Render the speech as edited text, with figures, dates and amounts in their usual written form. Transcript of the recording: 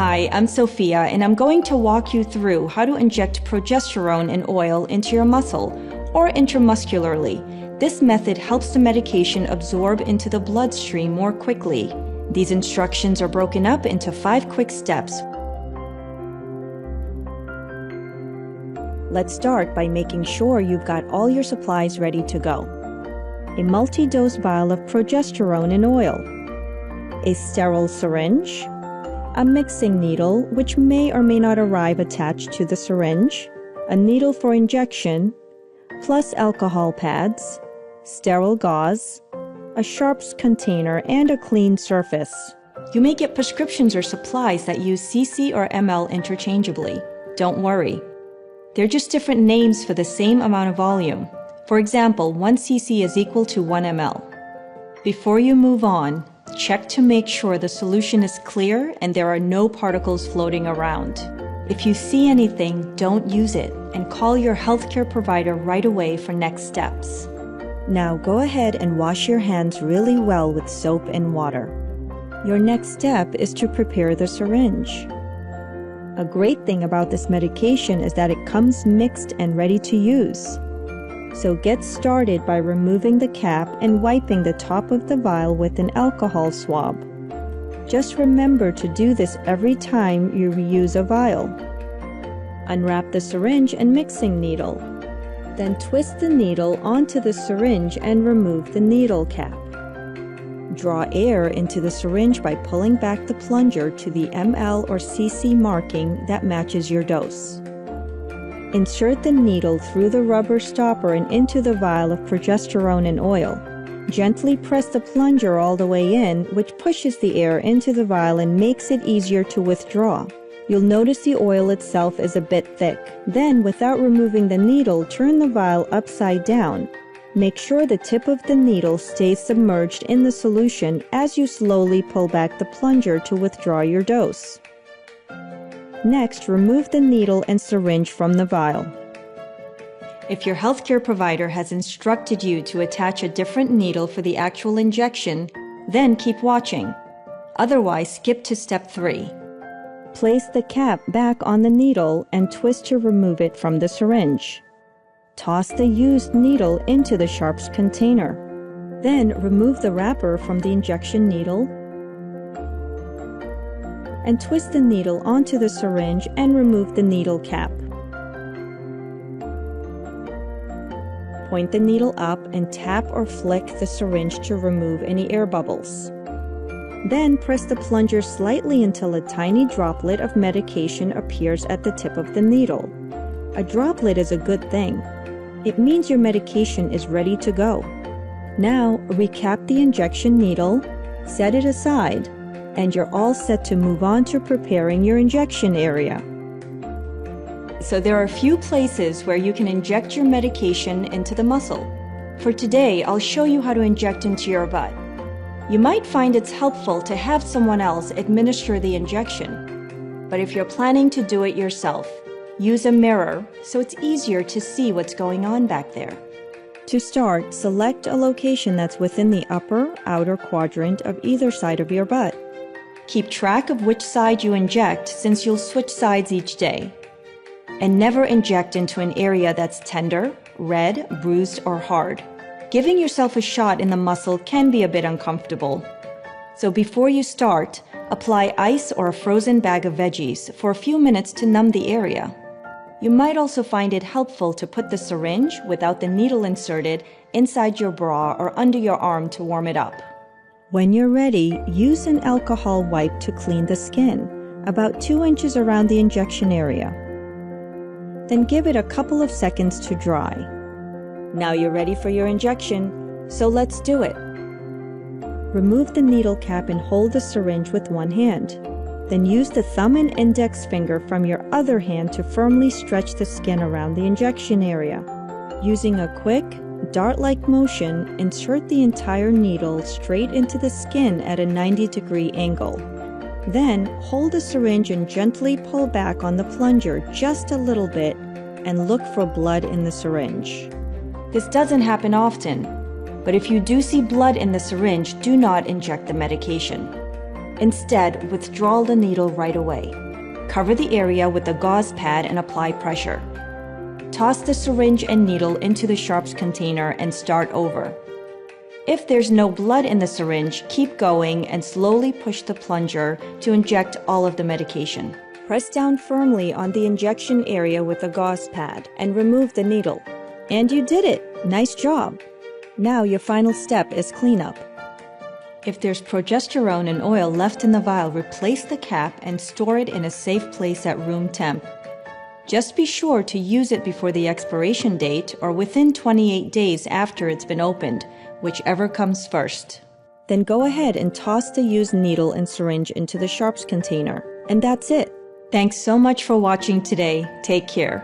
Hi, I'm Sophia, and I'm going to walk you through how to inject progesterone in oil into your muscle or intramuscularly. This method helps the medication absorb into the bloodstream more quickly. These instructions are broken up into 5 quick steps. Let's start by making sure you've got all your supplies ready to go. A multi-dose vial of progesterone in oil, a sterile syringe, a mixing needle, which may or may not arrive attached to the syringe, a needle for injection, plus alcohol pads, sterile gauze, a sharps container, and a clean surface. You may get prescriptions or supplies that use cc or ml interchangeably. Don't worry. They're just different names for the same amount of volume. For example, 1 cc is equal to 1 ml. Before you move on, check to make sure the solution is clear and there are no particles floating around. If you see anything, don't use it, and call your healthcare provider right away for next steps. Now go ahead and wash your hands really well with soap and water. Your next step is to prepare the syringe. A great thing about this medication is that it comes mixed and ready to use. So get started by removing the cap and wiping the top of the vial with an alcohol swab. Just remember to do this every time you reuse a vial. Unwrap the syringe and mixing needle. Then twist the needle onto the syringe and remove the needle cap. Draw air into the syringe by pulling back the plunger to the ml or cc marking that matches your dose. Insert the needle through the rubber stopper and into the vial of progesterone and oil. Gently press the plunger all the way in, which pushes the air into the vial and makes it easier to withdraw. You'll notice the oil itself is a bit thick. Then, without removing the needle, turn the vial upside down. Make sure the tip of the needle stays submerged in the solution as you slowly pull back the plunger to withdraw your dose. Next, remove the needle and syringe from the vial. If your healthcare provider has instructed you to attach a different needle for the actual injection, then keep watching. Otherwise, skip to step 3. Place the cap back on the needle and twist to remove it from the syringe. Toss the used needle into the sharps container. Then remove the wrapper from the injection needle and twist the needle onto the syringe and remove the needle cap. Point the needle up and tap or flick the syringe to remove any air bubbles. Then press the plunger slightly until a tiny droplet of medication appears at the tip of the needle. A droplet is a good thing. It means your medication is ready to go. Now, recap the injection needle, set it aside, and you're all set to move on to preparing your injection area. So there are a few places where you can inject your medication into the muscle. For today, I'll show you how to inject into your butt. You might find it's helpful to have someone else administer the injection. But if you're planning to do it yourself, use a mirror so it's easier to see what's going on back there. To start, select a location that's within the upper, outer quadrant of either side of your butt. Keep track of which side you inject since you'll switch sides each day. And never inject into an area that's tender, red, bruised, or hard. Giving yourself a shot in the muscle can be a bit uncomfortable. So before you start, apply ice or a frozen bag of veggies for a few minutes to numb the area. You might also find it helpful to put the syringe, without the needle inserted, inside your bra or under your arm to warm it up. When you're ready, use an alcohol wipe to clean the skin, about 2 inches around the injection area. Then give it a couple of seconds to dry. Now you're ready for your injection, so let's do it. Remove the needle cap and hold the syringe with one hand. Then use the thumb and index finger from your other hand to firmly stretch the skin around the injection area. Using a quick, dart-like motion, insert the entire needle straight into the skin at a 90-degree angle. Then, hold the syringe and gently pull back on the plunger just a little bit and look for blood in the syringe. This doesn't happen often, but if you do see blood in the syringe, do not inject the medication. Instead, withdraw the needle right away. Cover the area with a gauze pad and apply pressure. Toss the syringe and needle into the sharps container and start over. If there's no blood in the syringe, keep going and slowly push the plunger to inject all of the medication. Press down firmly on the injection area with a gauze pad and remove the needle. And you did it! Nice job! Now your final step is cleanup. If there's progesterone and oil left in the vial, replace the cap and store it in a safe place at room temp. Just be sure to use it before the expiration date or within 28 days after it's been opened, whichever comes first. Then go ahead and toss the used needle and syringe into the sharps container. And that's it. Thanks so much for watching today. Take care.